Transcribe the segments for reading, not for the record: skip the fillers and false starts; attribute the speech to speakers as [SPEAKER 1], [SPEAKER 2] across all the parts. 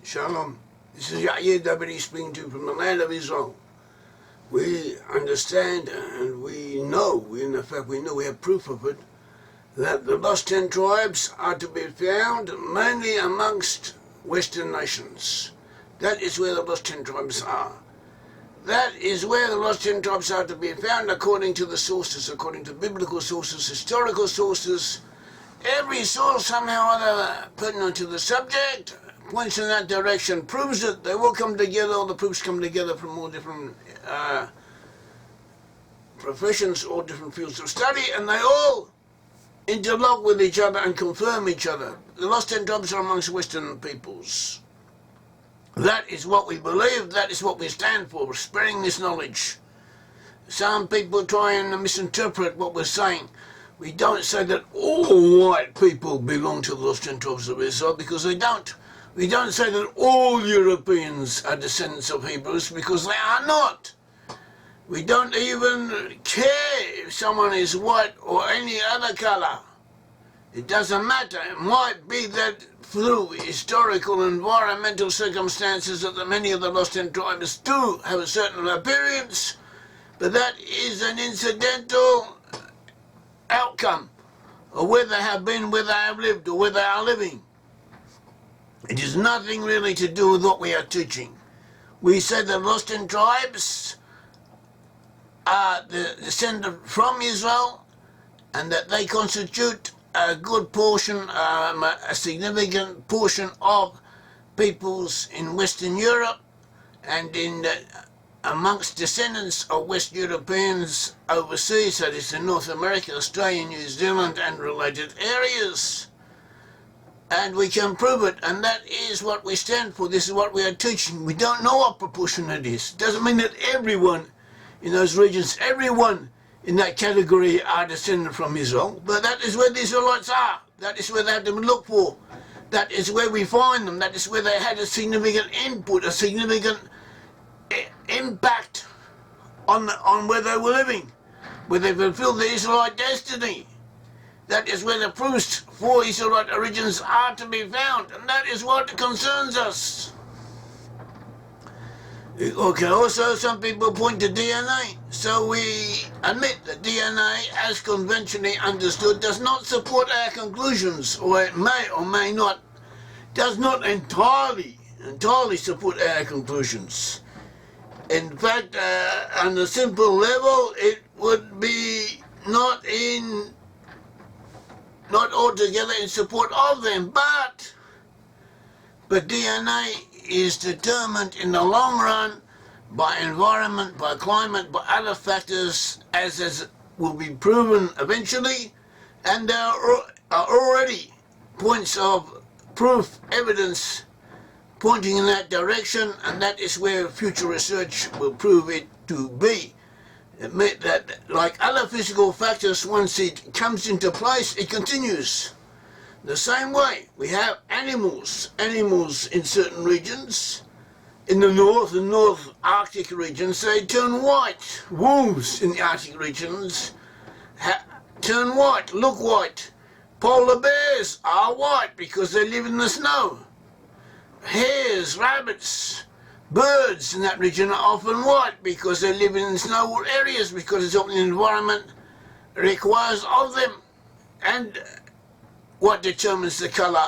[SPEAKER 1] Shalom. This is Yair Davidiy speaking to you from the land of Israel. We understand and we know, we have proof of it, that the lost 10 tribes are to be found mainly amongst Western nations. That is where the lost 10 tribes are. That is where the lost 10 tribes are to be found according to the sources, according to biblical sources, historical sources. Every source somehow or other pertinent to the subject points in that direction, proves it. They all come together, all the proofs come together from all different professions, all different fields of study, and they all interlock with each other and confirm each other. The lost 10 tribes are amongst Western peoples. That is what we believe, that is what we stand for, spreading this knowledge. Some people try and misinterpret what we're saying. We don't say that all white people belong to the lost 10 tribes of Israel, because they don't. We don't say that all Europeans are descendants of Hebrews, because they are not. We don't even care if someone is white or any other color. It doesn't matter. It might be that through historical and environmental circumstances that many of the lost 10 tribes do have a certain appearance, but that is an incidental outcome of where they have been, where they have lived, or where they are living. It is nothing really to do with what we are teaching. We say the lost 10 tribes are the descendant from Israel, and that they constitute a good portion, a significant portion of peoples in Western Europe and in amongst descendants of West Europeans overseas, that is in North America, Australia, New Zealand and related areas. And we can prove it, and that is what we stand for. This is what we are teaching. We don't know what proportion it is. Doesn't mean that everyone in those regions, everyone in that category are descended from Israel, but that is where the Israelites are. That is where they have to look for. That is where we find them. That is where they had a significant input, a significant impact on where they were living, where they fulfilled the Israelite destiny. That is where the proofs for Israelite origins are to be found, and that is what concerns us. Okay, also some people point to DNA, so we admit that DNA, as conventionally understood, does not support our conclusions, or it may or may not, does not entirely support our conclusions. In fact, on a simple level, it would be not altogether in support of them, but DNA is determined in the long run by environment, by climate, by other factors, as will be proven eventually, and there are already points of proof, evidence pointing in that direction, and that is where future research will prove it to be. Admit that, like other physical factors, once it comes into place, it continues. The same way, we have animals in certain regions. In the North Arctic regions, they turn white. Wolves in the Arctic regions turn white, look white. Polar bears are white because they live in the snow. Hares, rabbits, birds in that region are often white because they live in snow areas, because it's what the environment requires of them. And what determines the colour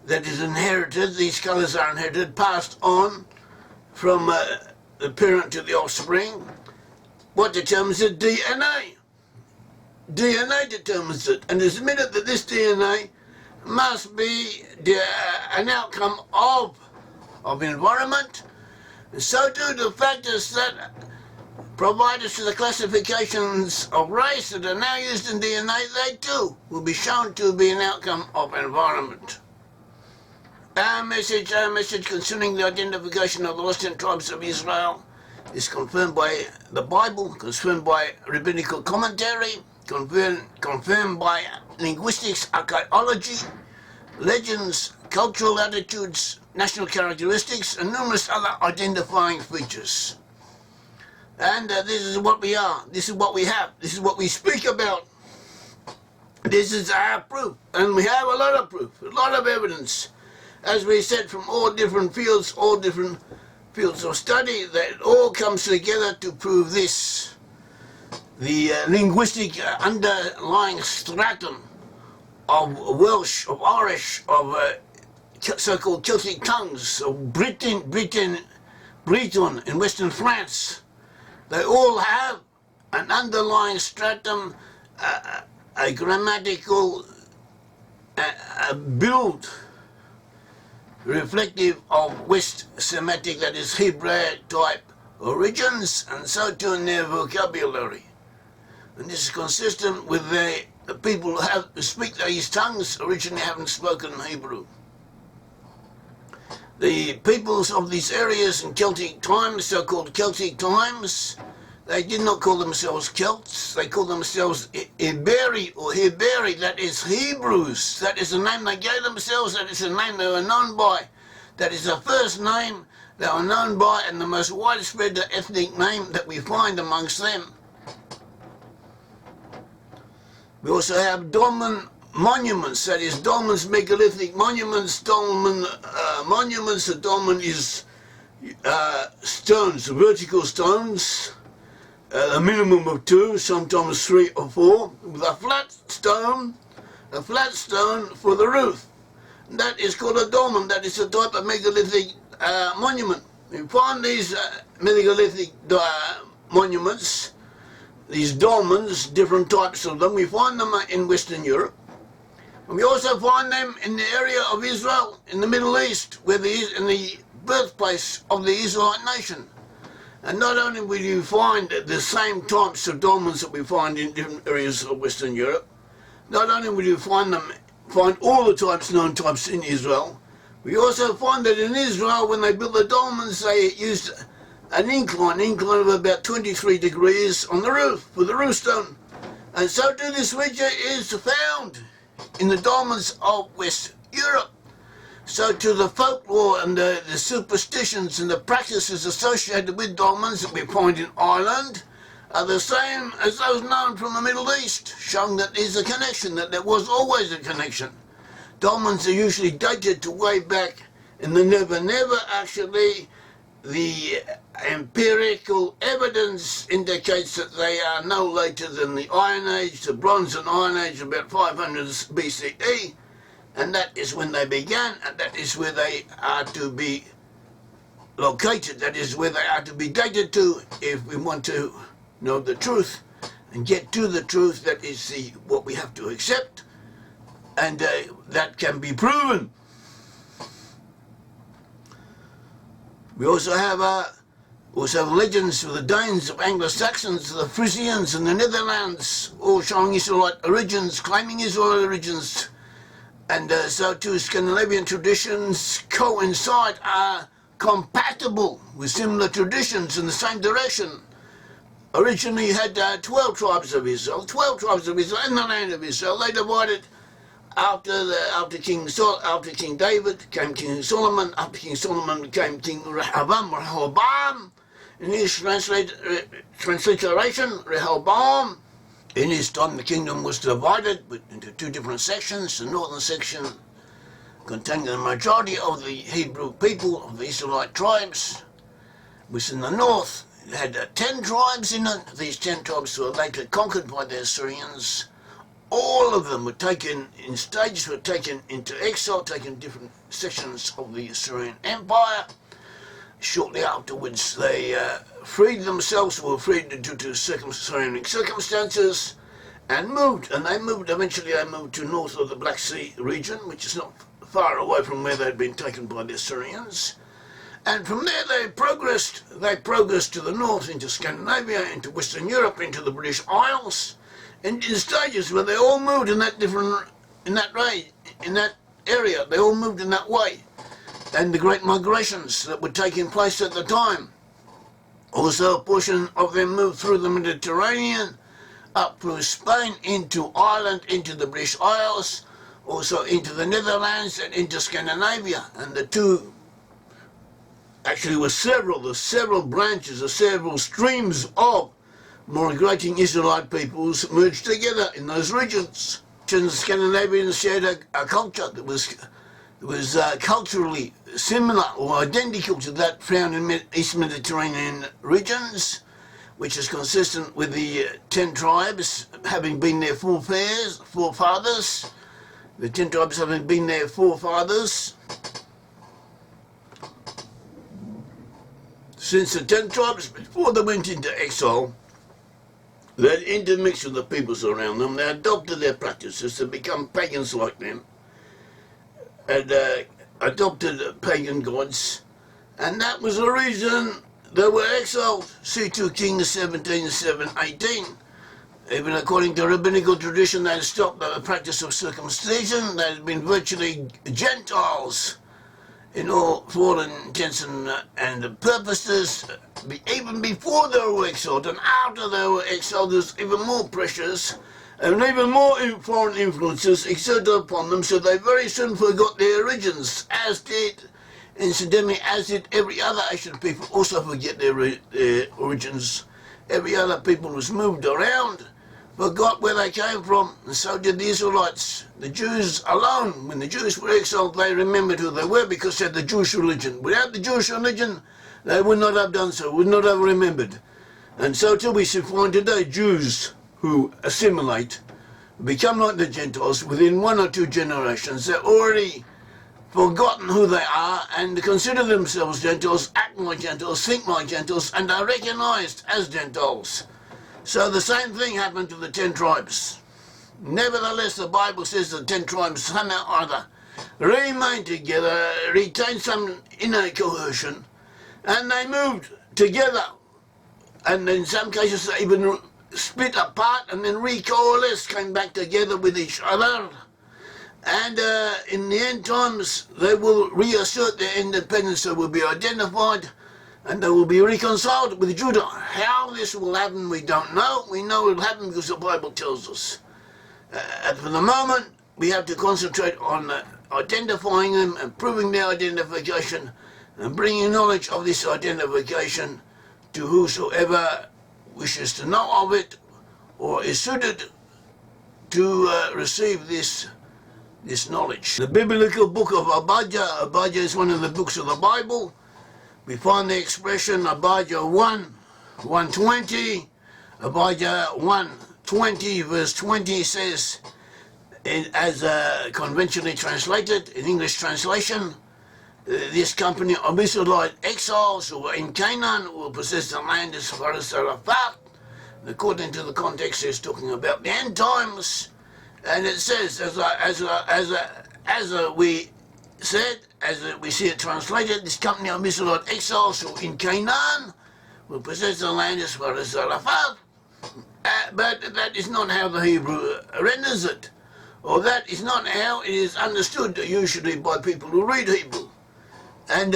[SPEAKER 1] that is inherited? These colours are inherited, passed on from the parent to the offspring. What determines it? DNA. DNA determines it, and it's admitted that this DNA must be an outcome of environment. And so do the factors that provide us with the classifications of race that are now used in DNA. They too will be shown to be an outcome of environment. Our message concerning the identification of the lost 10 tribes of Israel is confirmed by the Bible, confirmed by rabbinical commentary, confirmed by linguistics, archaeology, legends, cultural attitudes, national characteristics, and numerous other identifying features. And this is what we are, this is what we have, this is what we speak about. This is our proof, and we have a lot of proof, a lot of evidence. as we said, from all different fields of study, that it all comes together to prove this. The linguistic underlying stratum of Welsh, of Irish, of so-called Celtic tongues, of Breton in Western France, they all have an underlying stratum, a grammatical build reflective of West Semitic, that is Hebrew type origins, and so too in their vocabulary. And this is consistent with the people who speak these tongues originally haven't spoken Hebrew. The peoples of these areas in Celtic times, so-called Celtic times, they did not call themselves Celts, they called themselves Iberi or Heberi, that is Hebrews. That is the name they gave themselves, that is the name they were known by. That is the first name they were known by and the most widespread ethnic name that we find amongst them. We also have dolmen monuments, that is dolmens, megalithic monuments, dolmen monuments. A dolmen is stones, vertical stones, a minimum of 2, sometimes 3 or 4, with a flat stone for the roof. That is called a dolmen. That is a type of megalithic monument. We find these megalithic monuments, these dolmens, different types of them. We find them in Western Europe. And we also find them in the area of Israel, in the Middle East, in the birthplace of the Israelite nation. And not only will you find the same types of dolmens that we find in different areas of Western Europe, not only will you find all the types, known types in Israel, we also find that in Israel, when they built the dolmens, they used an incline of about 23 degrees on the roof, for the roof stone. And so too this feature is found in the dolmens of West Europe. So to the folklore and the superstitions and the practices associated with dolmens that we find in Ireland are the same as those known from the Middle East, showing that there's a connection, that there was always a connection. Dolmens are usually dated to way back in the Never actually. The empirical evidence indicates that they are no later than the Iron Age, the Bronze and Iron Age, about 500 BCE, and that is when they began, and that is where they are to be located, that is where they are to be dated to, if we want to know the truth and get to the truth. That is what we have to accept, and that can be proven. We also have legends of the Danes, of Anglo-Saxons, the Frisians and the Netherlands, all showing Israelite origins, claiming Israelite origins. And so too Scandinavian traditions coincide, are compatible with similar traditions in the same direction. Originally you had 12 tribes of Israel in the land of Israel. They divided after King David came King Solomon. After King Solomon came King Rehoboam. In his transliteration, Rehoboam. In his time, the kingdom was divided into 2 different sections. The northern section containing the majority of the Hebrew people, of the Israelite tribes, was in the north. It had 10 tribes in it. These 10 tribes were later conquered by the Assyrians. All of them were taken in stages, were taken into exile, taken different sections of the Assyrian Empire. Shortly afterwards, they freed themselves, were freed due to surrounding circumstances, and moved. And eventually they moved to north of the Black Sea region, which is not far away from where they'd been taken by the Assyrians. And from there they progressed to the north, into Scandinavia, into Western Europe, into the British Isles, and in stages where they all moved in that area. They all moved in that way. And the great migrations that were taking place at the time. Also, a portion of them moved through the Mediterranean, up through Spain, into Ireland, into the British Isles, also into the Netherlands and into Scandinavia. And the two, actually there's several branches, several streams of migrating Israelite peoples merged together in those regions. And the Scandinavians shared a culture that was was culturally similar or identical to that found in East Mediterranean regions, which is consistent with the 10 tribes having been their forefathers. The 10 tribes having been their forefathers. Since the 10 tribes, before they went into exile, they intermixed with the peoples around them. They adopted their practices to become pagans like them, and adopted pagan gods, and that was the reason they were exiled. See 2 Kings 17:7-18. Even according to rabbinical tradition, they had stopped the practice of circumcision. They had been virtually Gentiles in all for all intents and purposes, even before they were exiled, and after they were exiled, there's even more pressures and even more foreign influences exerted upon them, so they very soon forgot their origins, as did, incidentally, as did every other Asian people also forget their origins. Every other people was moved around, forgot where they came from, and so did the Israelites. The Jews alone, when the Jews were exiled, they remembered who they were because they had the Jewish religion. Without the Jewish religion, they would not have done so, would not have remembered. And so too we find today Jews who assimilate, become like the Gentiles within 1 or 2 generations. They're already forgotten who they are and consider themselves Gentiles, act like Gentiles, think like Gentiles, and are recognized as Gentiles. So the same thing happened to the 10 tribes. Nevertheless, the Bible says the 10 tribes somehow or other remained together, retained some inner cohesion, and they moved together. And in some cases they even split apart and then recoalesced, came back together with each other. And in the end times, they will reassert their independence. They will be identified and they will be reconciled with Judah. How this will happen, we don't know. We know it will happen because the Bible tells us. And for the moment, we have to concentrate on identifying them and proving their identification and bringing knowledge of this identification to whosoever wishes to know of it or is suited to receive this knowledge. The biblical book of Abijah. Abijah is one of the books of the Bible. We find the expression Abijah 1:20. Abijah 1:20 verse 20 says, as conventionally translated in English translation, this company of Israelite exiles who were in Canaan will possess the land as far as Zarephath. According to the context, it's talking about the end times, and it says, as we see it translated, this company of Israelite exiles who in Canaan will possess the land as far as Zarephath. But that is not how the Hebrew renders it, or that is not how it is understood usually by people who read Hebrew. And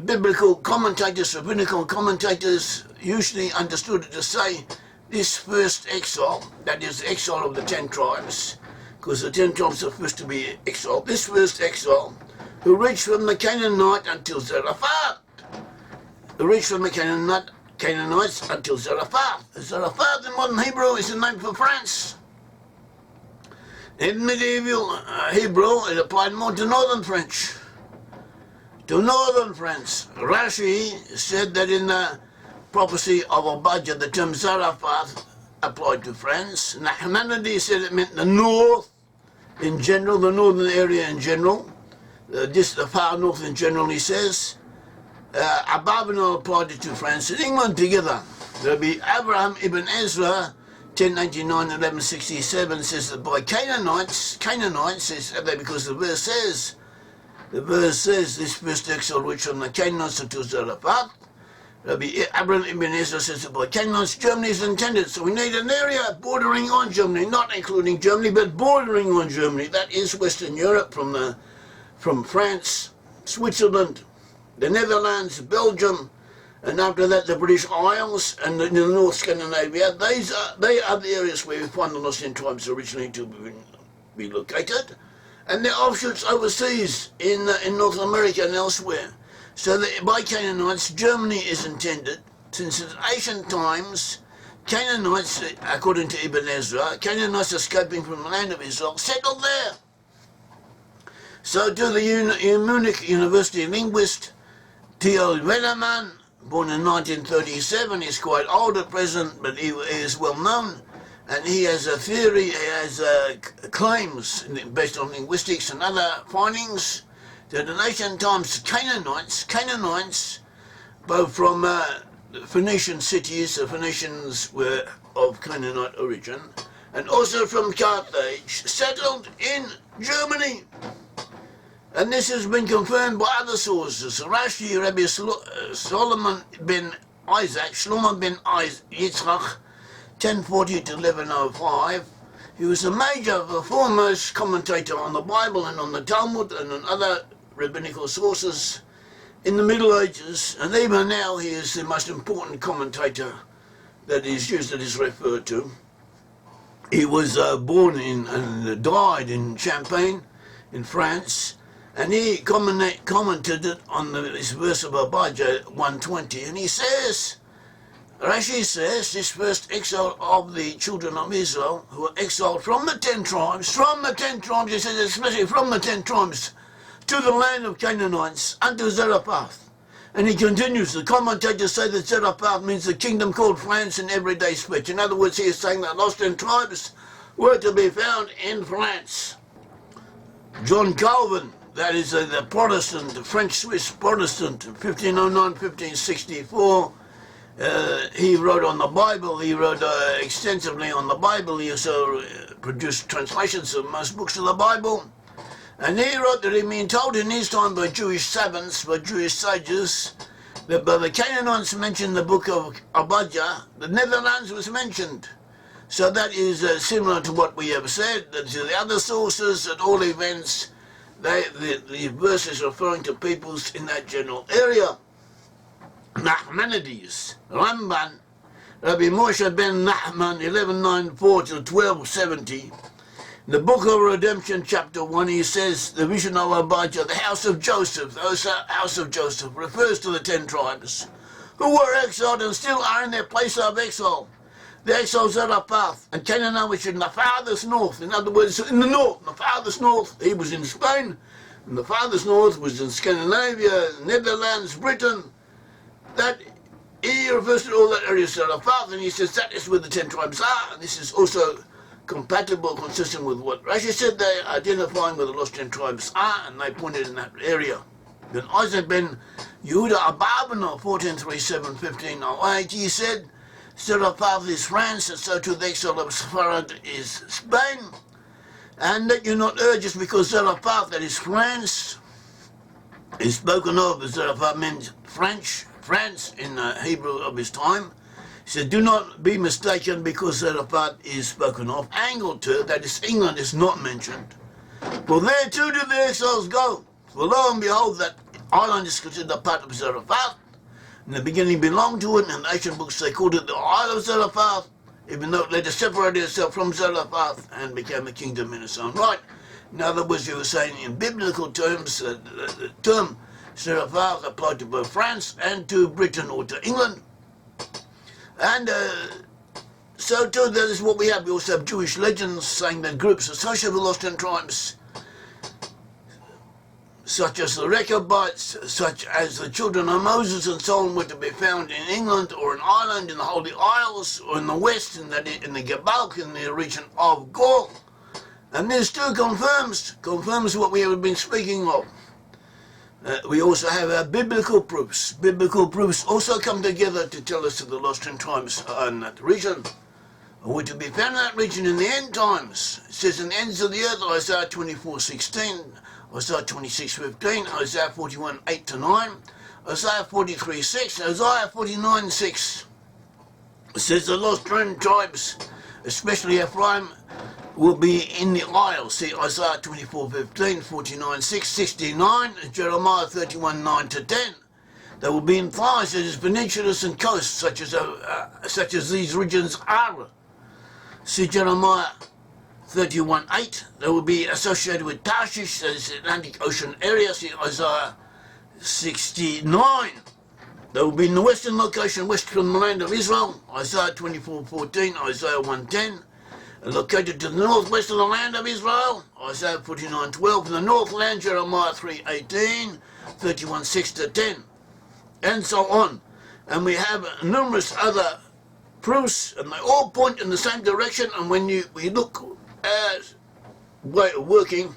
[SPEAKER 1] biblical commentators, rabbinical commentators, usually understood it to say this first exile, that is the exile of the 10 tribes, because the 10 tribes are first to be exiled. This first exile, who reached from the Canaanite until Zarephath, who reached from the Canaanites until Zarephath. Zarephath in modern Hebrew is the name for France. In medieval Hebrew, it applied more to northern French. To northern France, Rashi said that in the prophecy of Abijah, the term Zarephath applied to France. Nachmanides said it meant the north in general, the northern area in general, the far north in general, he says. Abarbanel applied it to France and England together. There'll be Abraham ibn Ezra, 1099-1167, says that by Canaanites says that because the verse says this first exile which from the Canaanites until Zarephath. Rabbi Abraham ibn Ezra says that by Canaanites Germany is intended. So we need an area bordering on Germany, not including Germany, but bordering on Germany. That is Western Europe, from France, Switzerland, the Netherlands, Belgium, and after that the British Isles and the North Scandinavia. They are the areas where we find the lost in tribes originally to be located, and their offshoots overseas in North America and elsewhere. So that by Canaanites, Germany is intended. Since in ancient times, Canaanites, according to Ibn Ezra, Canaanites escaping from the land of Israel, settled there. So to the Munich University linguist Theo Wennerman, born in 1937, he's quite old at present, but he is well known, and he has a theory, he has claims based on linguistics and other findings that in ancient times Canaanites, both from Phoenician cities, the Phoenicians were of Canaanite origin, and also from Carthage, settled in Germany. And this has been confirmed by other sources. Rashi, Rabbi Solomon ben Isaac, Shlomo ben Yitzchak, 1040 to 1105. He was a major, the foremost commentator on the Bible and on the Talmud and on other rabbinical sources in the Middle Ages. And even now he is the most important commentator that is used, that is referred to. He was born in and died in Champagne, in France. And he commented on this verse of Abijah 120, and he says, Rashi says, this first exile of the children of Israel, who were exiled from the 10 tribes, he says especially from the 10 tribes, to the land of Canaanites, unto Zarephath. And he continues, the commentators say that Zarephath means the kingdom called France in everyday speech. In other words, he is saying that lost 10 tribes were to be found in France. John Calvin, that is the Protestant, the French-Swiss Protestant, 1509-1564. He wrote on the Bible. He wrote extensively on the Bible. He also produced translations of most books of the Bible. And he wrote that he'd been told in his time by Jewish savants, by Jewish sages, that by the Canaanites mentioned in the book of Abijah, the Netherlands was mentioned. So that is similar to what we have said, that to the other sources, at all events, the verse is referring to peoples in that general area. Nachmanides, Ramban, Rabbi Moshe ben Nachman, 1194 to 1270. In the Book of Redemption, chapter 1, he says, the vision of Abijah, the house of Joseph, the house of Joseph, refers to the 10 tribes, who were exiled and still are in their place of exile. The exiles Zarephath and Canaan, which is in the farthest north. In other words, in the north, the farthest north, he was in Spain, and the farthest north was in Scandinavia, Netherlands, Britain. That he refers to all that area of Zarephath, and he says that is where the 10 tribes are, and this is also compatible, consistent with what Rashi said. They are identifying where the lost 10 tribes are, and they pointed in that area. Then Isaac ben Yehuda Abarbanel, 1437-1508, he said, Zarephath is France, and so to the exile of Sepharad is Spain. And that you not err just because Zarephath, that is France, is spoken of, as Zarephath means France in Hebrew of his time. He said, do not be mistaken because Zarephath is spoken of. Angleterre, that is England, is not mentioned. For there too do the exiles go. For lo and behold, that island is considered a part of Zarephath. In the beginning belonged to it, and in the ancient books they called it the Isle of Zarephath, even though it later separated itself from Zarephath and became a kingdom in its own right. In other words, you were saying in biblical terms, the term Zarephath applied to both France and to Britain or to England. And so too, that is what we have. We also have Jewish legends saying that groups associated with lost 10 tribes, such as the Rechabites, such as the children of Moses and so on, were to be found in England or in Ireland, in the Holy Isles, or in the West, in the Gebalk, in the region of Gaul. And this too confirms what we have been speaking of. We also have biblical proofs. Biblical proofs also come together to tell us that the lost 10 tribes are in that region, or were to be found in that region in the end times. It says in the ends of the earth, Isaiah 24:16, Isaiah 26:15, Isaiah 41:8-9, Isaiah 43:6, Isaiah 49:6. It says the lost 10 tribes, especially Ephraim, will be in the Isles. See Isaiah 24:15, 49:6, 69, and Jeremiah 31:9-10. They will be in thighs, such as peninsulas and coasts, such as these regions are. See Jeremiah 31:8. They will be associated with Tarshish, that is the Atlantic Ocean area. See Isaiah 69. They will be in the western location, west from the land of Israel. Isaiah 24:14, Isaiah 1:10. located to the northwest of the land of Israel, Isaiah 49:12, in the northland, Jeremiah 3:18, 31:6-10, and so on. And we have numerous other proofs, and they all point in the same direction. And when we look at way of working,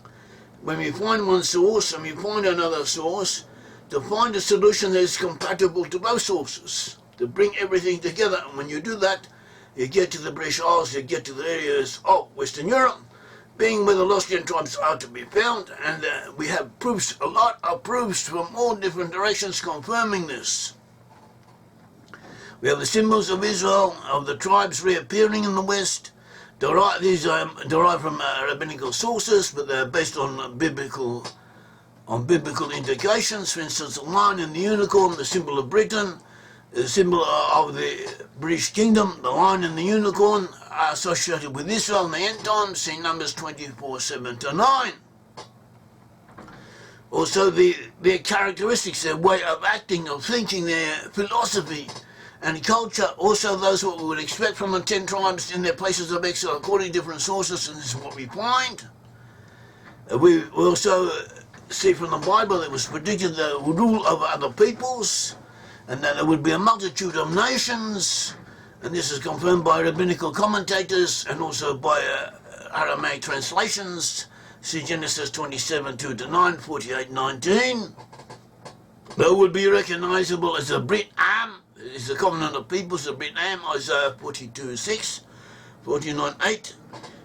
[SPEAKER 1] when we find one source and we find another source, to find a solution that is compatible to both sources, to bring everything together. And when you do that, you get to the British Isles, you get to the areas of Western Europe, being where the lost tribes are to be found, and we have proofs, a lot of proofs from all different directions confirming this. We have the symbols of Israel, of the tribes reappearing in the West. These are derived from rabbinical sources, but they're based on biblical indications. For instance, the lion and the unicorn, the symbol of Britain, the symbol of the British Kingdom, the lion and the unicorn are associated with Israel in the end times, see Numbers 24:7-9. Also, their characteristics, their way of acting, of thinking, their philosophy and culture, also those what we would expect from the 10 tribes in their places of exile, according to different sources, and this is what we find. We also see from the Bible that it was predicted that it would rule over other peoples, and that there would be a multitude of nations, and this is confirmed by rabbinical commentators and also by Aramaic translations. See Genesis 27:2-9, 48:19. They would be recognizable as the Brit-Am, is the covenant of peoples, the Brit-Am, Isaiah 42:6, 49:8.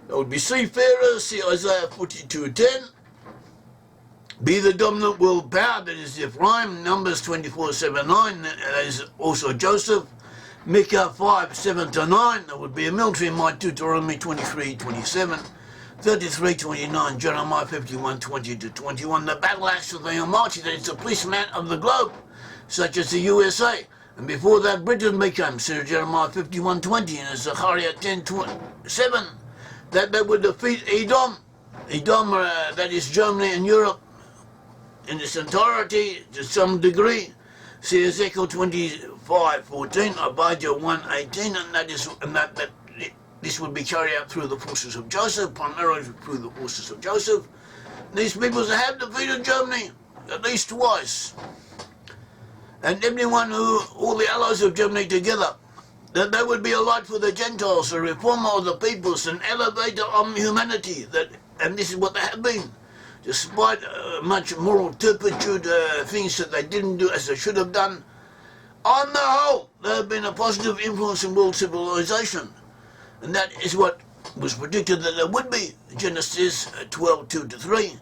[SPEAKER 1] There would be seafarers, see Isaiah 42:10. Be the dominant world power, that is Ephraim, Numbers 24:7-9, that is also Joseph. Micah 5:7-9, that would be a military might, Deuteronomy 23:27. 33:29, Jeremiah 51:20-21. The battle axe of the Almighty, that is the policeman of the globe, such as the USA. And before that, Britain became, see Jeremiah 51:20 and Zechariah 10:7, that they would defeat Edom. Edom, that is Germany and Europe, in its entirety, to some degree. See Ezekiel 25:14, Abijah 1:18, and that this would be carried out through the forces of Joseph, primarily through the forces of Joseph. These peoples have defeated Germany at least twice. And everyone all the allies of Germany together, that they would be a light for the Gentiles, a reformer of the peoples, an elevator of humanity, and this is what they have been. Despite much moral turpitude, things that they didn't do as they should have done, on the whole, they have been a positive influence in world civilization. And that is what was predicted that there would be. Genesis 12:2-3,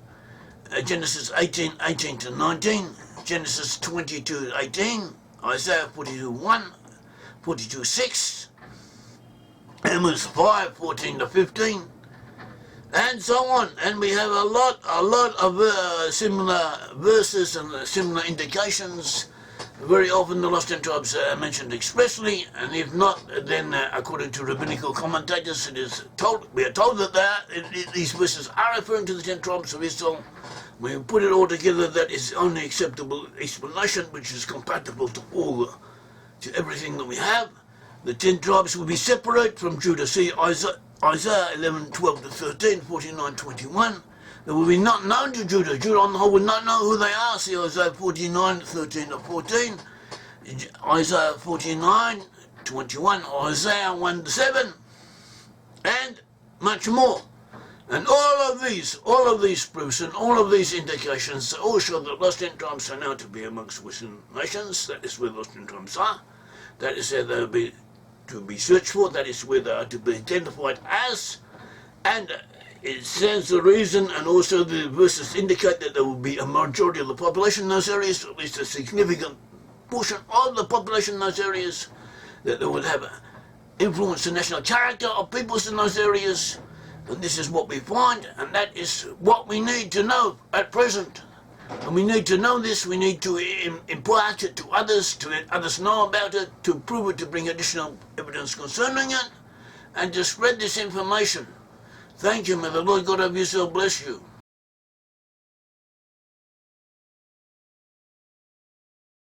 [SPEAKER 1] Genesis 18:18-19, Genesis 22:18, Isaiah 42:1, 42:6, Amos 5:14-15, and so on. And we have a lot of similar verses and similar indications. Very often the lost tribes are mentioned expressly, and if not, then according to rabbinical commentators, we are told that these verses are referring to the 10 tribes of Israel. When we put it all together, that is the only acceptable explanation, which is compatible to everything that we have. The 10 tribes will be separate from Judah. See Isaiah 11:12-13, 49:21. They will be not known to Judah. Judah on the whole will not know who they are. See Isaiah 49:13-14, Isaiah 49:21, Isaiah 1:7, and much more. And all of these proofs and all of these indications all show that lost tribes are now to be amongst Western nations. That is where lost tribes are. That is where they will be to be searched for. That is where they are to be identified as. And it says the reason, and also the verses indicate that there will be a majority of the population in those areas, at least a significant portion of the population in those areas, that they would have influence the national character of peoples in those areas. And this is what we find, and that is what we need to know at present. And we need to know this, we need to impart it to others, to let others know about it, to prove it, to bring additional evidence concerning it, and to spread this information. Thank you. May the Lord God of Israel bless you.